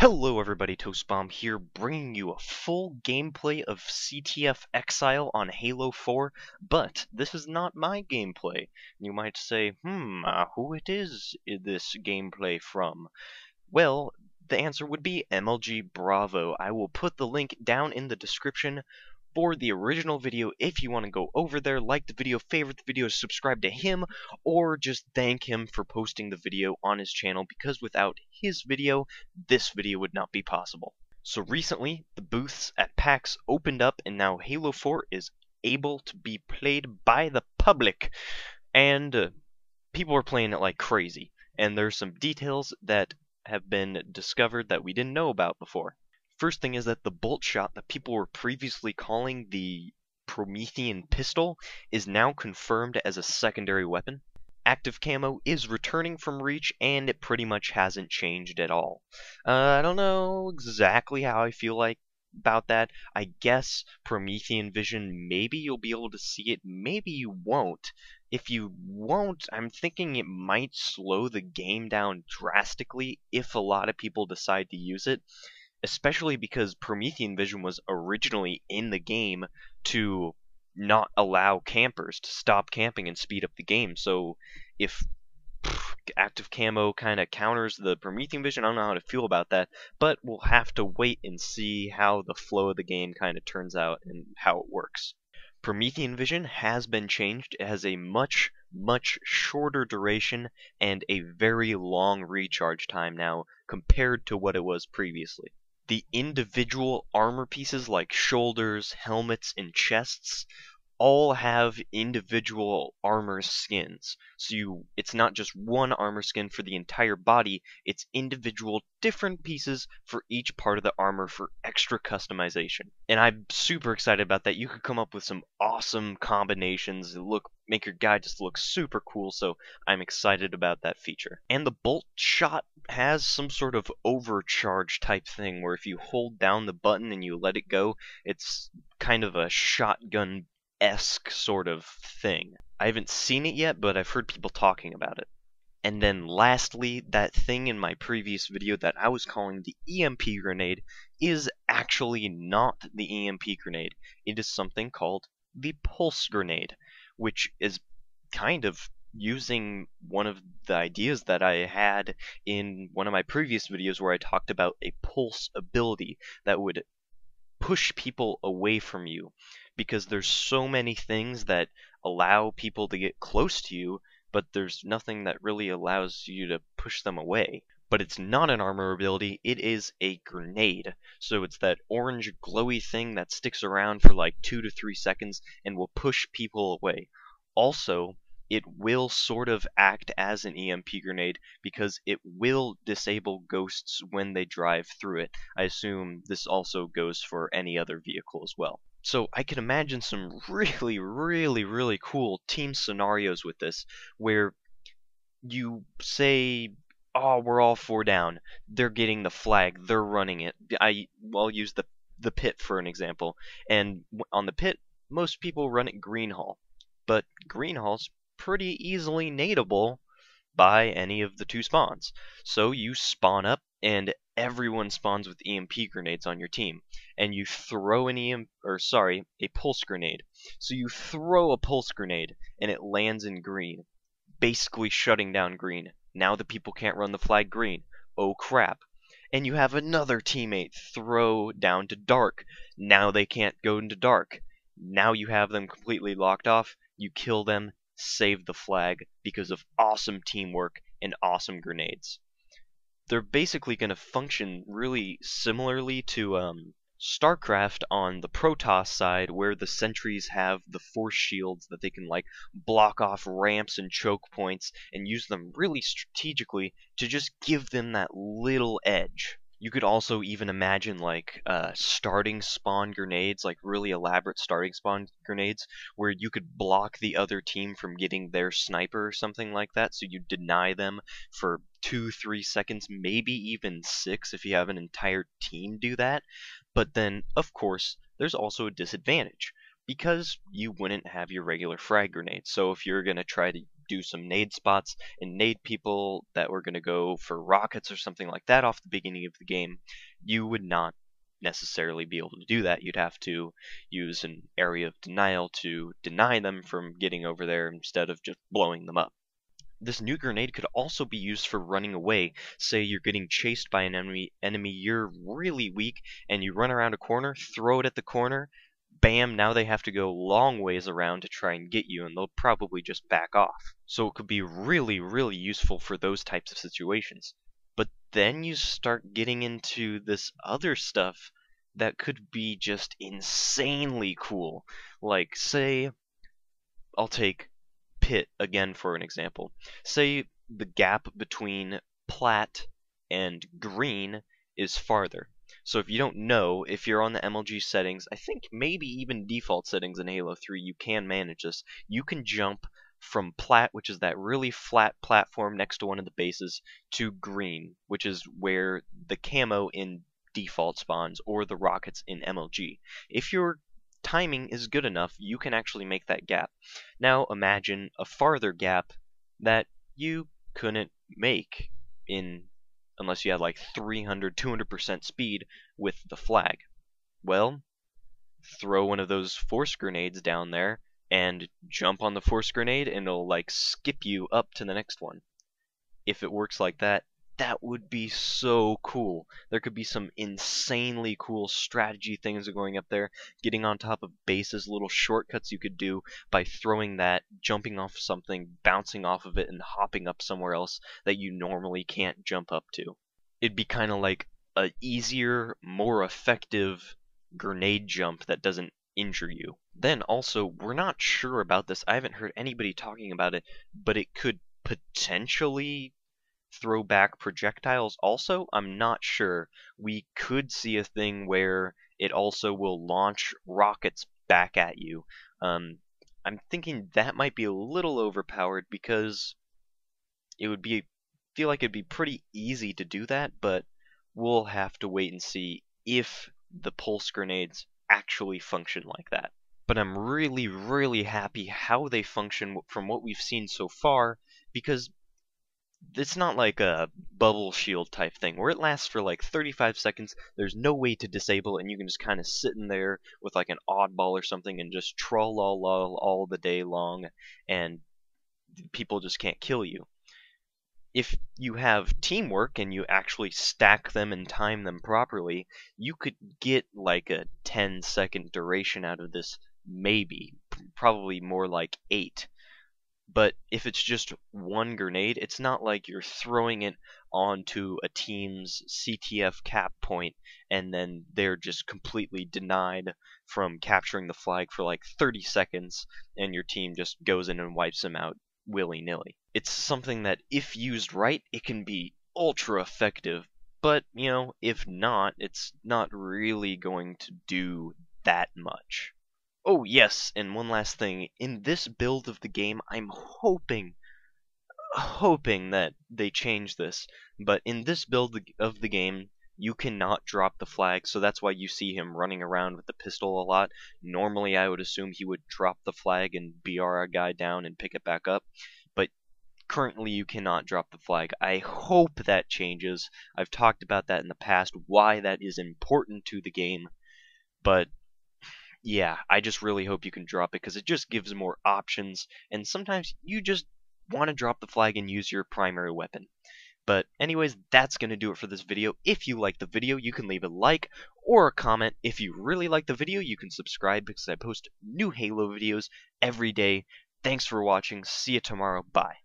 Hello everybody, Toastbomb here, bringing you a full gameplay of CTF Exile on Halo 4, but this is not my gameplay. You might say, who it is this gameplay from? Well, the answer would be MLG Bravo. I will put the link down in the description for the original video if you want to go over there, like the video, favorite the video, subscribe to him, or just thank him for posting the video on his channel, because without his video, this video would not be possible. So recently, the booths at PAX opened up, and now Halo 4 is able to be played by the public, and people are playing it like crazy, and there's some details that have been discovered that we didn't know about before. First thing is that the bolt shot that people were previously calling the Promethean pistol is now confirmed as a secondary weapon. Active camo is returning from Reach, and it pretty much hasn't changed at all. I don't know exactly how I feel like about that. I guess Promethean vision, maybe you'll be able to see it, maybe you won't. If you won't, I'm thinking it might slow the game down drastically if a lot of people decide to use it. Especially because Promethean Vision was originally in the game to not allow campers to stop camping and speed up the game. So if active camo kind of counters the Promethean Vision, I don't know how to feel about that, but we'll have to wait and see how the flow of the game kind of turns out and how it works. Promethean Vision has been changed. It has a much shorter duration and a very long recharge time now compared to what it was previously. The individual armor pieces like shoulders, helmets, and chests all have individual armor skins. So it's not just one armor skin for the entire body, it's individual different pieces for each part of the armor for extra customization. And I'm super excited about that. You could come up with some awesome combinations, make your guy just look super cool, so I'm excited about that feature. And the bolt shot has some sort of overcharge type thing where if you hold down the button and you let it go, it's kind of a shotgun-esque sort of thing. I haven't seen it yet, but I've heard people talking about it. And then lastly, that thing in my previous video that I was calling the EMP grenade is actually not the EMP grenade. It is something called the pulse grenade, which is kind of using one of the ideas that I had in one of my previous videos where I talked about a pulse ability that would push people away from you, because there's so many things that allow people to get close to you, but there's nothing that really allows you to push them away. But it's not an armor ability, it is a grenade. So it's that orange glowy thing that sticks around for like 2 to 3 seconds and will push people away. Also, it will sort of act as an EMP grenade because it will disable ghosts when they drive through it. I assume this also goes for any other vehicle as well. So I can imagine some really cool team scenarios with this, where you say, oh, we're all 4 down, they're getting the flag, they're running it. I'll use the pit for an example, and on the pit, most people run it green hall, but green hall's pretty easily nadeable by any of the 2 spawns. So you spawn up and everyone spawns with EMP grenades on your team, and you throw a pulse grenade. So you throw a pulse grenade and it lands in green, basically shutting down green. Now the people can't run the flag green. Oh crap. And you have another teammate throw down to dark. Now they can't go into dark. Now you have them completely locked off. You kill them, save the flag because of awesome teamwork and awesome grenades. They're basically going to function really similarly to StarCraft on the Protoss side, where the sentries have the force shields that they can like block off ramps and choke points and use them really strategically to just give them that little edge. You could also even imagine like starting spawn grenades, like really elaborate starting spawn grenades, where you could block the other team from getting their sniper or something like that, so you deny them for 2-3 seconds, maybe even 6 if you have an entire team do that. But then, of course, there's also a disadvantage, because you wouldn't have your regular frag grenade. So if you're going to try to do some nade spots and nade people that were going to go for rockets or something like that off the beginning of the game, you would not necessarily be able to do that. You'd have to use an area of denial to deny them from getting over there instead of just blowing them up. This new grenade could also be used for running away. Say you're getting chased by an enemy, you're really weak, and you run around a corner, throw it at the corner, bam, now they have to go long ways around to try and get you, and they'll probably just back off. So it could be really, really useful for those types of situations. But then you start getting into this other stuff that could be just insanely cool. Like, say, I'll take pit again for an example. Say the gap between plat and green is farther. So if you don't know, if you're on the MLG settings, I think maybe even default settings in Halo 3, you can manage this. You can jump from plat, which is that really flat platform next to one of the bases, to green, which is where the camo in default spawns, or the rockets in MLG. If your timing is good enough, you can actually make that gap. Now imagine a farther gap that you couldn't make unless you had like 300, 200% speed with the flag. Well, throw one of those force grenades down there and jump on the force grenade and it'll like skip you up to the next one. If it works like that, that would be so cool. There could be some insanely cool strategy things going up there, getting on top of bases, little shortcuts you could do by throwing that, jumping off something, bouncing off of it, and hopping up somewhere else that you normally can't jump up to. It'd be kind of like an easier, more effective grenade jump that doesn't injure you. Then also, we're not sure about this. I haven't heard anybody talking about it, but it could potentially throw back projectiles also. I'm not sure. We could see a thing where it also will launch rockets back at you. I'm thinking that might be a little overpowered because it would feel like it'd be pretty easy to do that, but we'll have to wait and see if the pulse grenades actually function like that. But I'm really, really happy how they function from what we've seen so far, because it's not like a bubble shield type thing where it lasts for like 35 seconds, there's no way to disable it, and you can just kind of sit in there with like an oddball or something and just troll all the day long, and people just can't kill you. If you have teamwork and you actually stack them and time them properly, you could get like a 10-second duration out of this, maybe, probably more like 8. But if it's just one grenade, it's not like you're throwing it onto a team's CTF cap point and then they're just completely denied from capturing the flag for like 30 seconds and your team just goes in and wipes them out willy-nilly. It's something that, if used right, it can be ultra effective, but, you know, if not, it's not really going to do that much. Oh yes, and one last thing. In this build of the game, I'm hoping that they change this. But in this build of the game, you cannot drop the flag, so that's why you see him running around with the pistol a lot. Normally, I would assume he would drop the flag and BR a guy down and pick it back up. But currently, you cannot drop the flag. I hope that changes. I've talked about that in the past, why that is important to the game. But yeah, I just really hope you can drop it because it just gives more options, and sometimes you just want to drop the flag and use your primary weapon. But anyways, that's going to do it for this video. If you like the video, you can leave a like or a comment. If you really like the video, you can subscribe because I post new Halo videos every day. Thanks for watching. See you tomorrow. Bye.